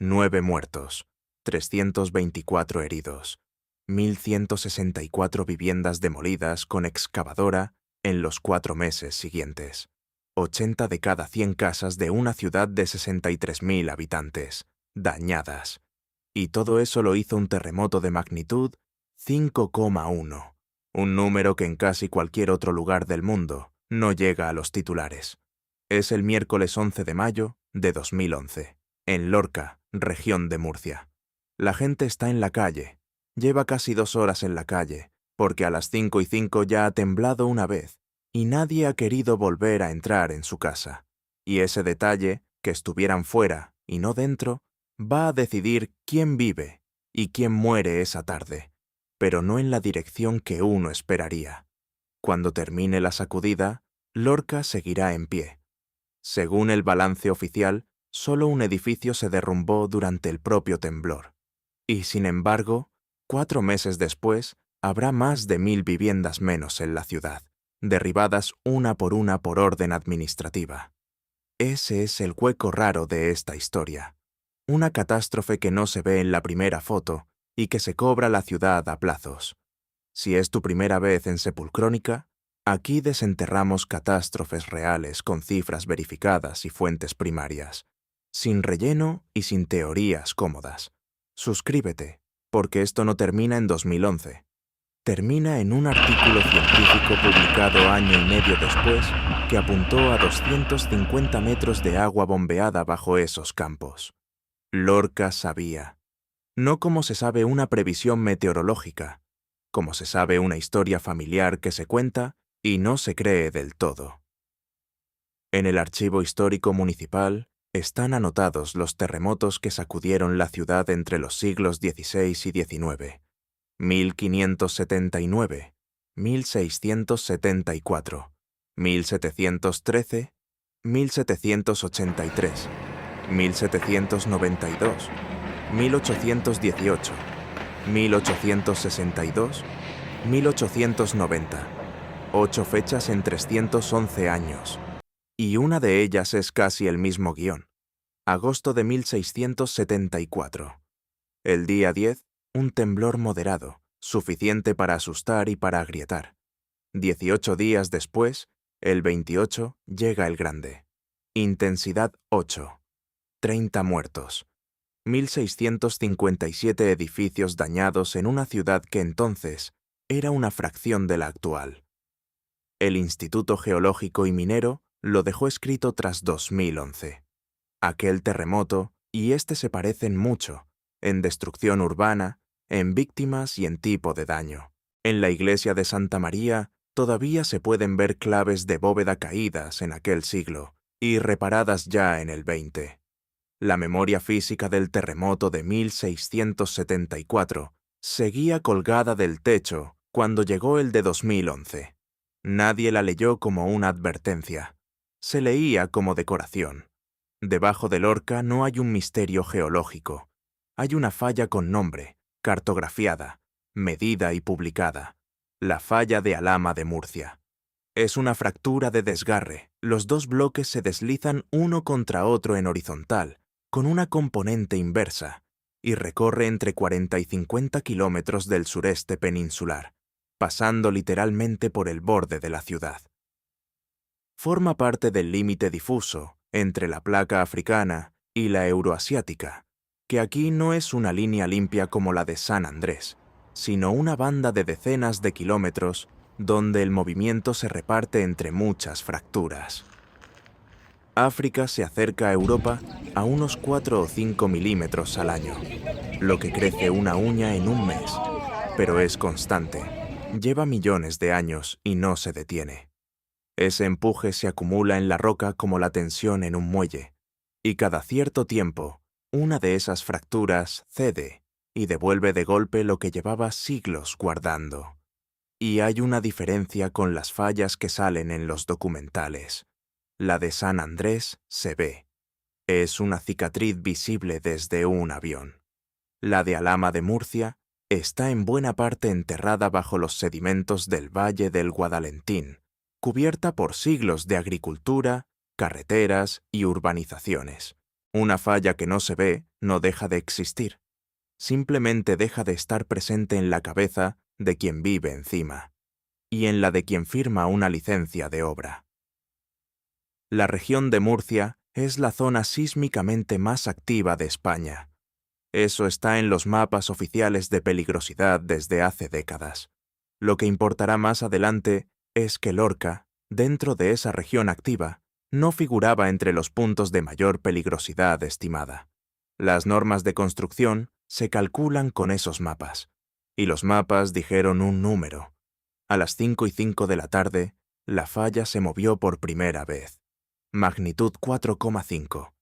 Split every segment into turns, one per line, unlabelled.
9 muertos, 324 heridos, 1.164 viviendas demolidas con excavadora en los 4 meses siguientes. 80 de cada 100 casas de una ciudad de 63.000 habitantes, dañadas. Y todo eso lo hizo un terremoto de magnitud 5,1, un número que en casi cualquier otro lugar del mundo no llega a los titulares. Es el miércoles 11 de mayo de 2011, en Lorca, región de Murcia. La gente está en la calle, lleva casi 2 horas en la calle, porque a las 5:05 ya ha temblado una vez, y nadie ha querido volver a entrar en su casa. Y ese detalle, que estuvieran fuera y no dentro, va a decidir quién vive y quién muere esa tarde, pero no en la dirección que uno esperaría. Cuando termine la sacudida, Lorca seguirá en pie. Según el balance oficial, solo un edificio se derrumbó durante el propio temblor. Y sin embargo, 4 meses después, habrá más de 1.000 viviendas menos en la ciudad, derribadas una por orden administrativa. Ese es el hueco raro de esta historia. Una catástrofe que no se ve en la primera foto y que se cobra la ciudad a plazos. Si es tu primera vez en Sepulcrónica, aquí desenterramos catástrofes reales con cifras verificadas y fuentes primarias, sin relleno y sin teorías cómodas. Suscríbete, porque esto no termina en 2011. Termina en un artículo científico publicado año y medio después que apuntó a 250 metros de agua bombeada bajo esos campos. Lorca sabía. No como se sabe una previsión meteorológica, como se sabe una historia familiar que se cuenta y no se cree del todo. En el Archivo Histórico Municipal están anotados los terremotos que sacudieron la ciudad entre los siglos XVI y XIX. 1579, 1674, 1713, 1783, 1792, 1818, 1862, 1890. 8 fechas en 311 años. Y una de ellas es casi el mismo guión. Agosto de 1674. El día 10, un temblor moderado, suficiente para asustar y para agrietar. 18 días después, el 28, llega el grande. Intensidad 8. 30 muertos. 1.657 edificios dañados en una ciudad que entonces era una fracción de la actual. El Instituto Geológico y Minero lo dejó escrito tras 2011. Aquel terremoto y este se parecen mucho, en destrucción urbana, en víctimas y en tipo de daño. En la iglesia de Santa María todavía se pueden ver claves de bóveda caídas en aquel siglo y reparadas ya en el XX. La memoria física del terremoto de 1674 seguía colgada del techo cuando llegó el de 2011. Nadie la leyó como una advertencia. Se leía como decoración. Debajo de Lorca no hay un misterio geológico. Hay una falla con nombre, cartografiada, medida y publicada. La falla de Alhama de Murcia. Es una fractura de desgarre. Los dos bloques se deslizan uno contra otro en horizontal, con una componente inversa, y recorre entre 40 y 50 kilómetros del sureste peninsular, pasando literalmente por el borde de la ciudad. Forma parte del límite difuso entre la placa africana y la euroasiática, que aquí no es una línea limpia como la de San Andrés, sino una banda de decenas de kilómetros donde el movimiento se reparte entre muchas fracturas. África se acerca a Europa a unos 4 o 5 milímetros al año, lo que crece una uña en un mes, pero es constante. Lleva millones de años y no se detiene. Ese empuje se acumula en la roca como la tensión en un muelle, y cada cierto tiempo, una de esas fracturas cede y devuelve de golpe lo que llevaba siglos guardando. Y hay una diferencia con las fallas que salen en los documentales. La de San Andrés se ve. Es una cicatriz visible desde un avión. La de Alhama de Murcia está en buena parte enterrada bajo los sedimentos del Valle del Guadalentín, cubierta por siglos de agricultura, carreteras y urbanizaciones. Una falla que no se ve no deja de existir, simplemente deja de estar presente en la cabeza de quien vive encima y en la de quien firma una licencia de obra. La región de Murcia es la zona sísmicamente más activa de España. Eso está en los mapas oficiales de peligrosidad desde hace décadas. Lo que importará más adelante es que Lorca, dentro de esa región activa, no figuraba entre los puntos de mayor peligrosidad estimada. Las normas de construcción se calculan con esos mapas, y los mapas dijeron un número. A las 5:05 de la tarde, la falla se movió por primera vez. Magnitud 4,5.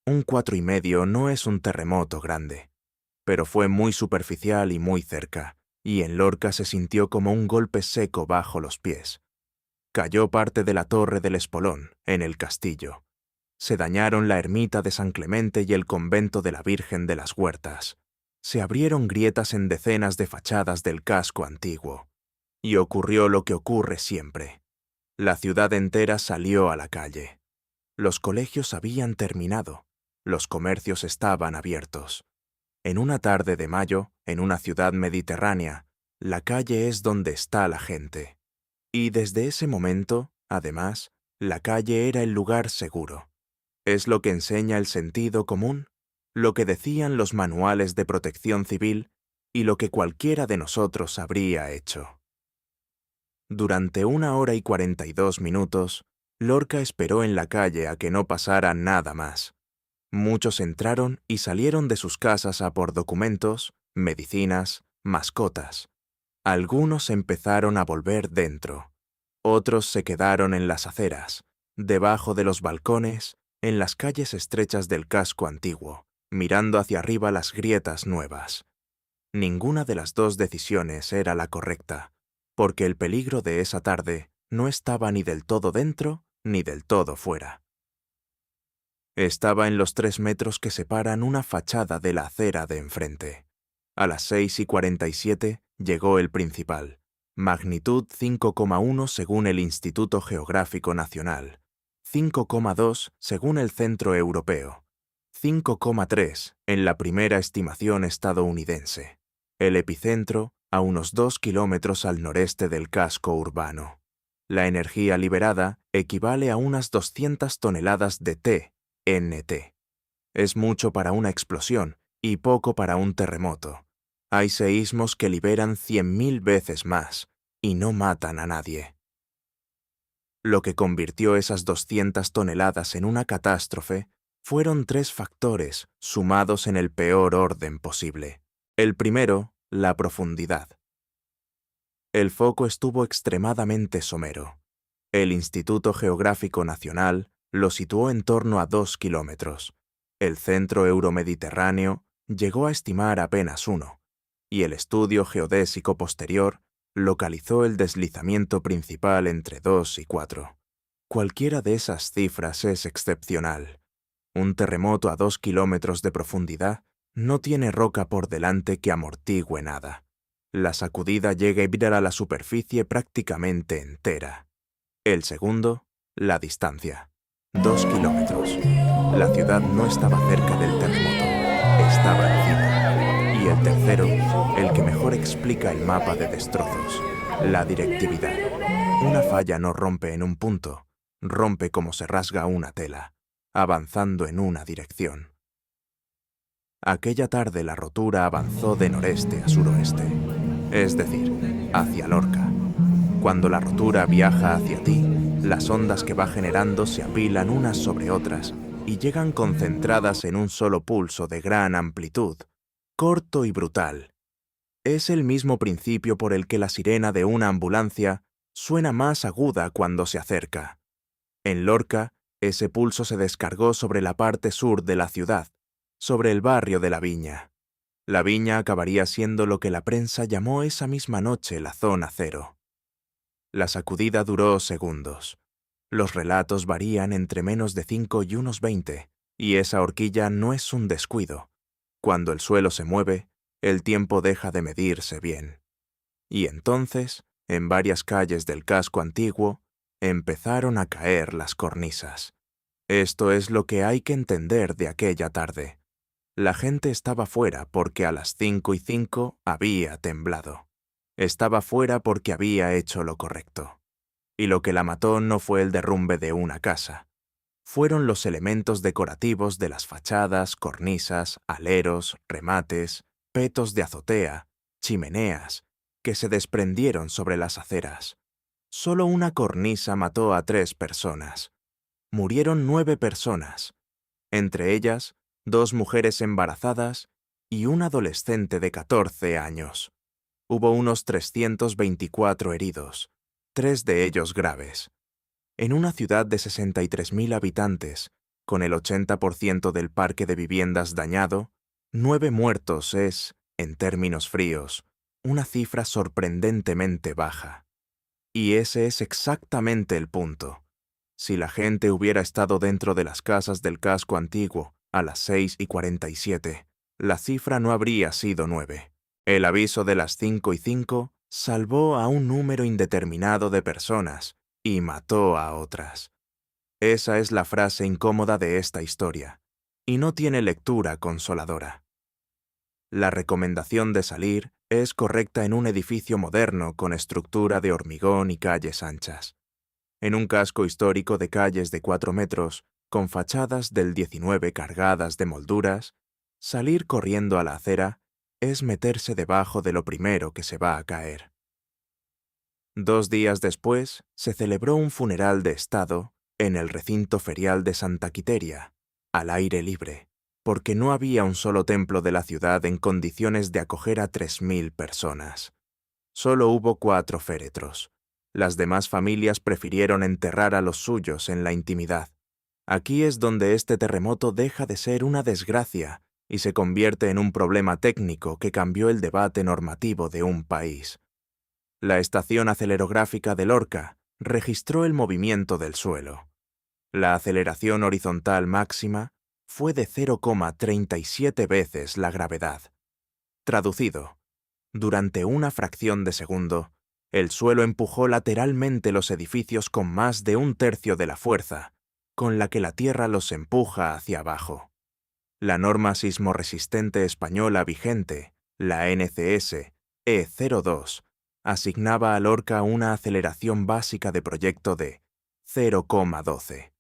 Un 4,5 no es un terremoto grande, pero fue muy superficial y muy cerca, y en Lorca se sintió como un golpe seco bajo los pies. Cayó parte de la torre del Espolón, en el castillo. Se dañaron la ermita de San Clemente y el convento de la Virgen de las Huertas. Se abrieron grietas en decenas de fachadas del casco antiguo. Y ocurrió lo que ocurre siempre. La ciudad entera salió a la calle. Los colegios habían terminado. Los comercios estaban abiertos. En una tarde de mayo, en una ciudad mediterránea, la calle es donde está la gente. Y desde ese momento, además, la calle era el lugar seguro. Es lo que enseña el sentido común, lo que decían los manuales de protección civil y lo que cualquiera de nosotros habría hecho. Durante 1 hora y 42 minutos, Lorca esperó en la calle a que no pasara nada más. Muchos entraron y salieron de sus casas a por documentos, medicinas, mascotas. Algunos empezaron a volver dentro. Otros se quedaron en las aceras, debajo de los balcones, en las calles estrechas del casco antiguo, mirando hacia arriba las grietas nuevas. Ninguna de las dos decisiones era la correcta, porque el peligro de esa tarde no estaba ni del todo dentro ni del todo fuera. Estaba en los 3 metros que separan una fachada de la acera de enfrente. A las 6:47 llegó el principal. Magnitud 5,1 según el Instituto Geográfico Nacional, 5,2 según el Centro Europeo, 5,3 en la primera estimación estadounidense. El epicentro a unos 2 kilómetros al noreste del casco urbano. La energía liberada equivale a unas 200 toneladas de TNT. Es mucho para una explosión y poco para un terremoto. Hay seísmos que liberan 100.000 veces más y no matan a nadie. Lo que convirtió esas 200 toneladas en una catástrofe fueron 3 factores sumados en el peor orden posible. El primero, la profundidad. El foco estuvo extremadamente somero. El Instituto Geográfico Nacional lo situó en torno a 2 kilómetros. El Centro Euromediterráneo llegó a estimar apenas 1, y el estudio geodésico posterior localizó el deslizamiento principal entre 2 y 4. Cualquiera de esas cifras es excepcional. Un terremoto a 2 kilómetros de profundidad no tiene roca por delante que amortigüe nada. La sacudida llega a vibrar a la superficie prácticamente entera. El segundo, la distancia. 2 kilómetros. La ciudad no estaba cerca del terremoto, estaba encima. Y el tercero, el que mejor explica el mapa de destrozos, la directividad. Una falla no rompe en un punto, rompe como se rasga una tela, avanzando en una dirección. Aquella tarde la rotura avanzó de noreste a suroeste, es decir, hacia Lorca. Cuando la rotura viaja hacia ti, las ondas que va generando se apilan unas sobre otras y llegan concentradas en un solo pulso de gran amplitud, corto y brutal. Es el mismo principio por el que la sirena de una ambulancia suena más aguda cuando se acerca. En Lorca, ese pulso se descargó sobre la parte sur de la ciudad, sobre el barrio de La Viña. La Viña acabaría siendo lo que la prensa llamó esa misma noche la zona cero. La sacudida duró segundos. Los relatos varían entre menos de 5 y unos 20, y esa horquilla no es un descuido. Cuando el suelo se mueve, el tiempo deja de medirse bien. Y entonces, en varias calles del casco antiguo, empezaron a caer las cornisas. Esto es lo que hay que entender de aquella tarde. La gente estaba fuera porque a las 5:05 había temblado. Estaba fuera porque había hecho lo correcto. Y lo que la mató no fue el derrumbe de una casa. Fueron los elementos decorativos de las fachadas, cornisas, aleros, remates, petos de azotea, chimeneas, que se desprendieron sobre las aceras. Solo una cornisa mató a 3 personas. Murieron 9 personas, entre ellas 2 mujeres embarazadas y un adolescente de 14 años. Hubo unos 324 heridos, 3 de ellos graves. En una ciudad de 63.000 habitantes, con el 80% del parque de viviendas dañado, 9 muertos es, en términos fríos, una cifra sorprendentemente baja. Y ese es exactamente el punto. Si la gente hubiera estado dentro de las casas del casco antiguo a las 6:47, la cifra no habría sido 9. El aviso de las 5:05 salvó a un número indeterminado de personas y mató a otras. Esa es la frase incómoda de esta historia, y no tiene lectura consoladora. La recomendación de salir es correcta en un edificio moderno con estructura de hormigón y calles anchas. En un casco histórico de calles de 4 metros, con fachadas del 19 cargadas de molduras, salir corriendo a la acera es meterse debajo de lo primero que se va a caer. 2 días después, se celebró un funeral de Estado en el recinto ferial de Santa Quiteria, al aire libre, porque no había un solo templo de la ciudad en condiciones de acoger a 3.000 personas. Solo hubo 4 féretros. Las demás familias prefirieron enterrar a los suyos en la intimidad. Aquí es donde este terremoto deja de ser una desgracia y se convierte en un problema técnico que cambió el debate normativo de un país. La estación acelerográfica de Lorca registró el movimiento del suelo. La aceleración horizontal máxima fue de 0,37 veces la gravedad. Traducido, durante una fracción de segundo, el suelo empujó lateralmente los edificios con más de 1/3 de la fuerza con la que la Tierra los empuja hacia abajo. La norma sismorresistente española vigente, la NCS E02, asignaba a Lorca una aceleración básica de proyecto de 0,12.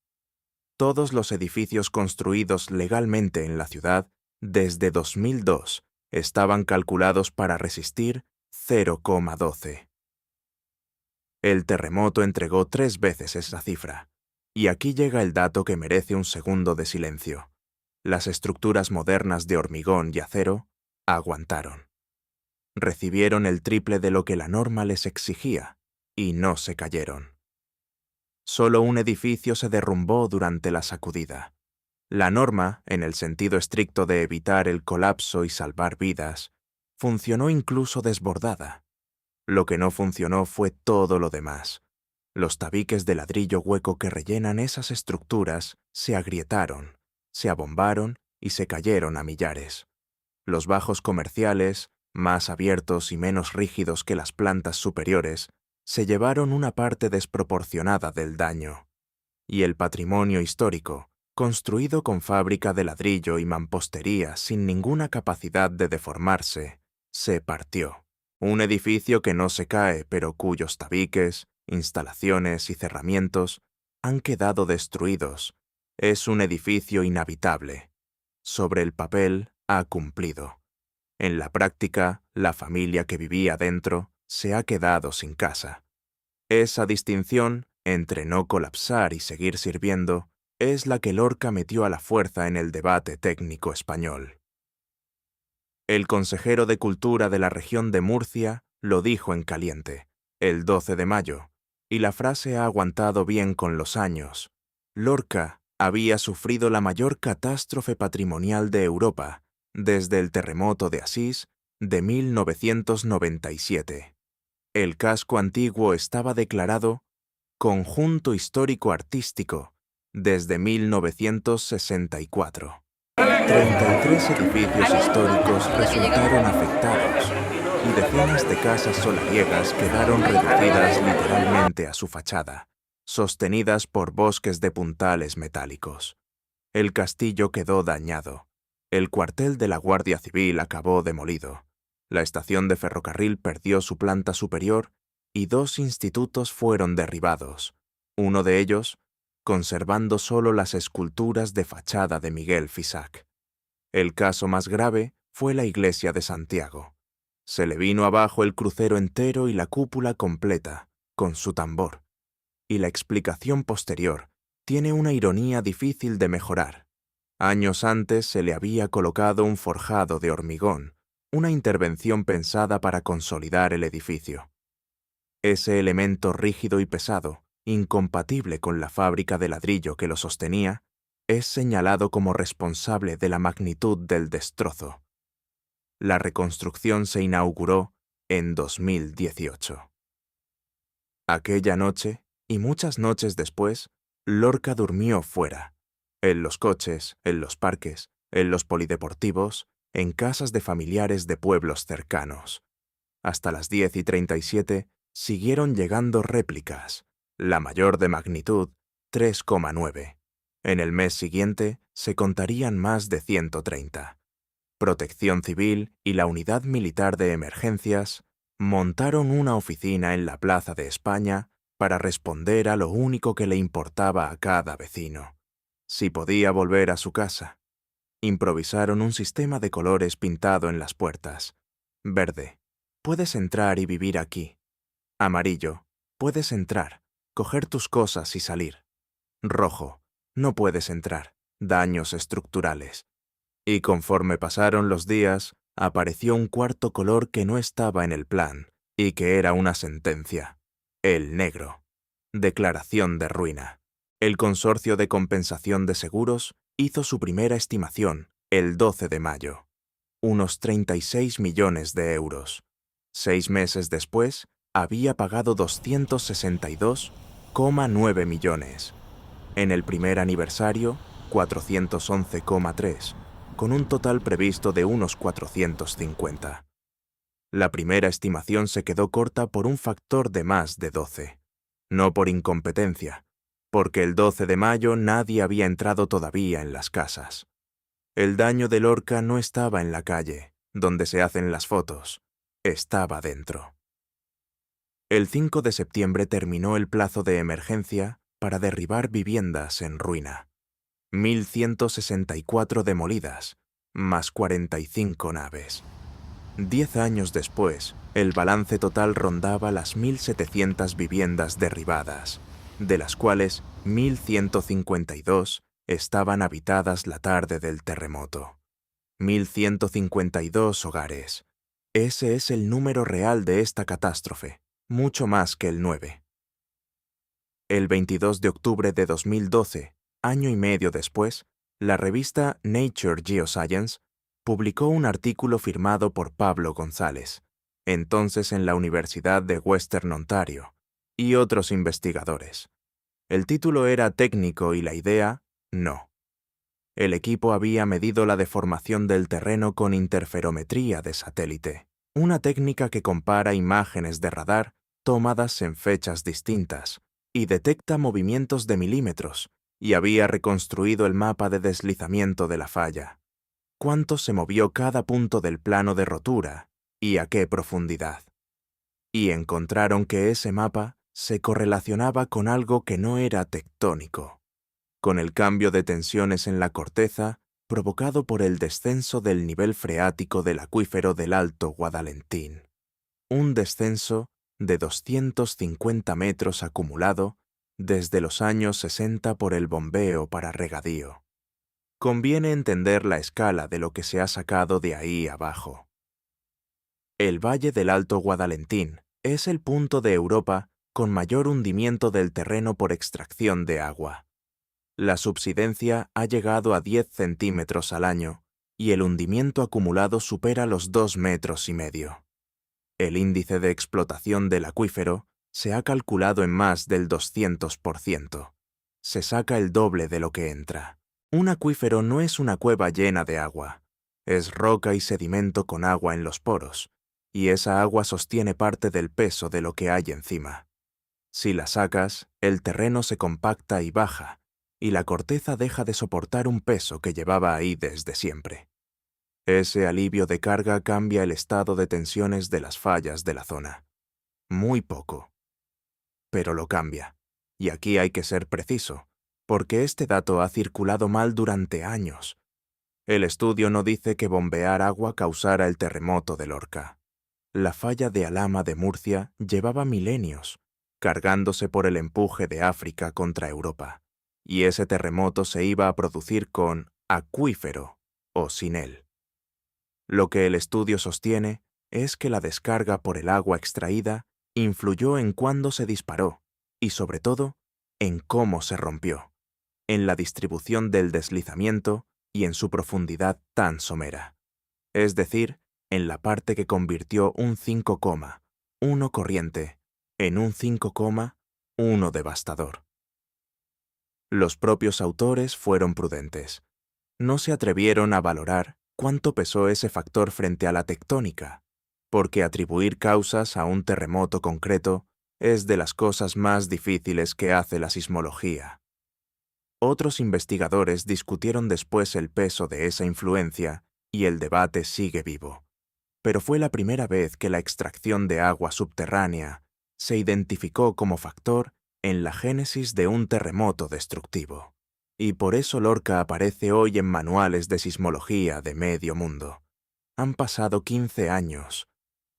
Todos los edificios construidos legalmente en la ciudad desde 2002 estaban calculados para resistir 0,12. El terremoto entregó 3 veces esa cifra, y aquí llega el dato que merece un segundo de silencio. Las estructuras modernas de hormigón y acero aguantaron. Recibieron el triple de lo que la norma les exigía, y no se cayeron. Solo un edificio se derrumbó durante la sacudida. La norma, en el sentido estricto de evitar el colapso y salvar vidas, funcionó incluso desbordada. Lo que no funcionó fue todo lo demás. Los tabiques de ladrillo hueco que rellenan esas estructuras se agrietaron, se abombaron y se cayeron a millares. Los bajos comerciales, más abiertos y menos rígidos que las plantas superiores, se llevaron una parte desproporcionada del daño. Y el patrimonio histórico, construido con fábrica de ladrillo y mampostería sin ninguna capacidad de deformarse, se partió. Un edificio que no se cae, pero cuyos tabiques, instalaciones y cerramientos han quedado destruidos, es un edificio inhabitable. Sobre el papel ha cumplido. En la práctica, la familia que vivía dentro se ha quedado sin casa. Esa distinción entre no colapsar y seguir sirviendo es la que Lorca metió a la fuerza en el debate técnico español. El consejero de Cultura de la región de Murcia lo dijo en caliente, el 12 de mayo, y la frase ha aguantado bien con los años. Lorca había sufrido la mayor catástrofe patrimonial de Europa desde el terremoto de Asís de 1997. El casco antiguo estaba declarado Conjunto Histórico Artístico desde 1964. 33 edificios históricos resultaron afectados y decenas de casas solariegas quedaron reducidas literalmente a su fachada, sostenidas por bosques de puntales metálicos. El castillo quedó dañado. El cuartel de la Guardia Civil acabó demolido. La estación de ferrocarril perdió su planta superior y 2 institutos fueron derribados, uno de ellos conservando solo las esculturas de fachada de Miguel Fisac. El caso más grave fue la iglesia de Santiago. Se le vino abajo el crucero entero y la cúpula completa, con su tambor. Y la explicación posterior tiene una ironía difícil de mejorar. Años antes se le había colocado un forjado de hormigón, una intervención pensada para consolidar el edificio. Ese elemento rígido y pesado, incompatible con la fábrica de ladrillo que lo sostenía, es señalado como responsable de la magnitud del destrozo. La reconstrucción se inauguró en 2018. Aquella noche, y muchas noches después, Lorca durmió fuera, en los coches, en los parques, en los polideportivos, en casas de familiares de pueblos cercanos. Hasta las 10:37 siguieron llegando réplicas, la mayor de magnitud, 3,9. En el mes siguiente se contarían más de 130. Protección Civil y la Unidad Militar de Emergencias montaron una oficina en la Plaza de España para responder a lo único que le importaba a cada vecino: si podía volver a su casa. Improvisaron un sistema de colores pintado en las puertas. Verde: puedes entrar y vivir aquí. Amarillo: puedes entrar, coger tus cosas y salir. Rojo: no puedes entrar, daños estructurales. Y conforme pasaron los días, apareció un cuarto color que no estaba en el plan y que era una sentencia: el negro. Declaración de ruina. El Consorcio de Compensación de Seguros hizo su primera estimación el 12 de mayo. Unos 36 millones de euros. 6 meses después, había pagado 262,9 millones. En el primer aniversario, 411,3, con un total previsto de unos 450. La primera estimación se quedó corta por un factor de más de 12. No por incompetencia, porque el 12 de mayo nadie había entrado todavía en las casas. El daño de Lorca no estaba en la calle, donde se hacen las fotos, estaba dentro. El 5 de septiembre terminó el plazo de emergencia para derribar viviendas en ruina. 1.164 demolidas, más 45 naves. 10 años después, el balance total rondaba las 1.700 viviendas derribadas, de las cuales 1.152 estaban habitadas la tarde del terremoto. 1.152 hogares. Ese es el número real de esta catástrofe, mucho más que el 9. El 22 de octubre de 2012, año y medio después, la revista Nature Geoscience publicó un artículo firmado por Pablo González, entonces en la Universidad de Western Ontario, y otros investigadores. El título era técnico y la idea, no. El equipo había medido la deformación del terreno con interferometría de satélite, una técnica que compara imágenes de radar tomadas en fechas distintas y detecta movimientos de milímetros, y había reconstruido el mapa de deslizamiento de la falla. Cuánto se movió cada punto del plano de rotura y a qué profundidad. Y encontraron que ese mapa se correlacionaba con algo que no era tectónico, con el cambio de tensiones en la corteza provocado por el descenso del nivel freático del acuífero del Alto Guadalentín. Un descenso de 250 metros acumulado desde los años 60 por el bombeo para regadío. Conviene entender la escala de lo que se ha sacado de ahí abajo. El Valle del Alto Guadalentín es el punto de Europa con mayor hundimiento del terreno por extracción de agua. La subsidencia ha llegado a 10 centímetros al año y el hundimiento acumulado supera los 2,5 metros. El índice de explotación del acuífero se ha calculado en más del 200%. Se saca el doble de lo que entra. Un acuífero no es una cueva llena de agua. Es roca y sedimento con agua en los poros, y esa agua sostiene parte del peso de lo que hay encima. Si la sacas, el terreno se compacta y baja, y la corteza deja de soportar un peso que llevaba ahí desde siempre. Ese alivio de carga cambia el estado de tensiones de las fallas de la zona. Muy poco. Pero lo cambia. Y aquí hay que ser preciso, porque este dato ha circulado mal durante años. El estudio no dice que bombear agua causara el terremoto de Lorca. La falla de Alhama de Murcia llevaba milenios, cargándose por el empuje de África contra Europa, y ese terremoto se iba a producir con acuífero o sin él. Lo que el estudio sostiene es que la descarga por el agua extraída influyó en cuándo se disparó y, sobre todo, en cómo se rompió, en la distribución del deslizamiento y en su profundidad tan somera. Es decir, en la parte que convirtió un 5,1 corriente en un 5,1 devastador. Los propios autores fueron prudentes. No se atrevieron a valorar cuánto pesó ese factor frente a la tectónica, porque atribuir causas a un terremoto concreto es de las cosas más difíciles que hace la sismología. Otros investigadores discutieron después el peso de esa influencia y el debate sigue vivo. Pero fue la primera vez que la extracción de agua subterránea se identificó como factor en la génesis de un terremoto destructivo. Y por eso Lorca aparece hoy en manuales de sismología de medio mundo. Han pasado 15 años.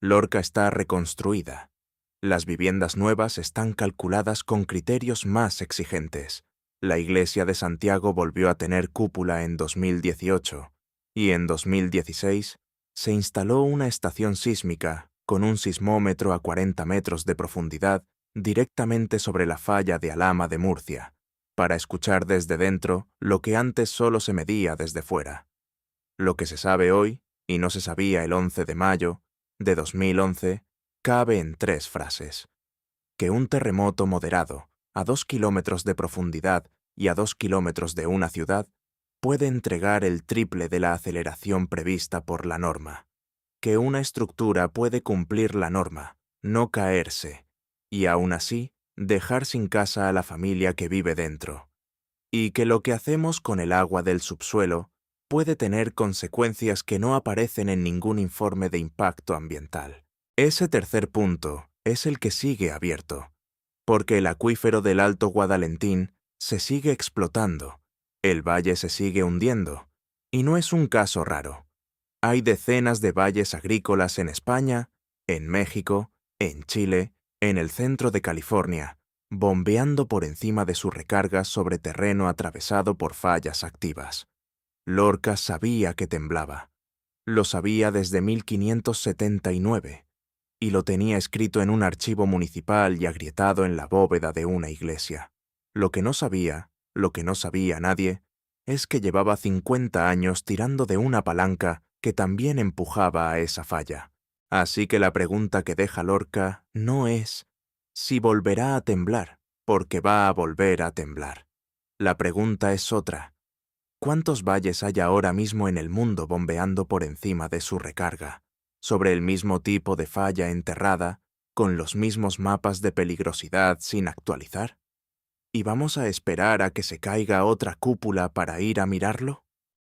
Lorca está reconstruida. Las viviendas nuevas están calculadas con criterios más exigentes. La iglesia de Santiago volvió a tener cúpula en 2018 y en 2016 se instaló una estación sísmica con un sismómetro a 40 metros de profundidad directamente sobre la falla de Alhama de Murcia, para escuchar desde dentro lo que antes solo se medía desde fuera. Lo que se sabe hoy, y no se sabía el 11 de mayo de 2011, cabe en 3 frases. Que un terremoto moderado, a 2 kilómetros de profundidad y a 2 kilómetros de una ciudad, puede entregar el triple de la aceleración prevista por la norma. Que una estructura puede cumplir la norma, no caerse, y aún así dejar sin casa a la familia que vive dentro. Y que lo que hacemos con el agua del subsuelo puede tener consecuencias que no aparecen en ningún informe de impacto ambiental. Ese tercer punto es el que sigue abierto, porque el acuífero del Alto Guadalentín se sigue explotando, el valle se sigue hundiendo, y no es un caso raro. Hay decenas de valles agrícolas en España, en México, en Chile, en el centro de California, bombeando por encima de sus recargas sobre terreno atravesado por fallas activas. Lorca sabía que temblaba. Lo sabía desde 1579, y lo tenía escrito en un archivo municipal y agrietado en la bóveda de una iglesia. Lo que no sabía nadie, es que llevaba 50 años tirando de una palanca que también empujaba a esa falla. Así que la pregunta que deja Lorca no es si volverá a temblar, porque va a volver a temblar. La pregunta es otra. ¿Cuántos valles hay ahora mismo en el mundo bombeando por encima de su recarga, sobre el mismo tipo de falla enterrada, con los mismos mapas de peligrosidad sin actualizar? ¿Y vamos a esperar a que se caiga otra cúpula para ir a mirarlo?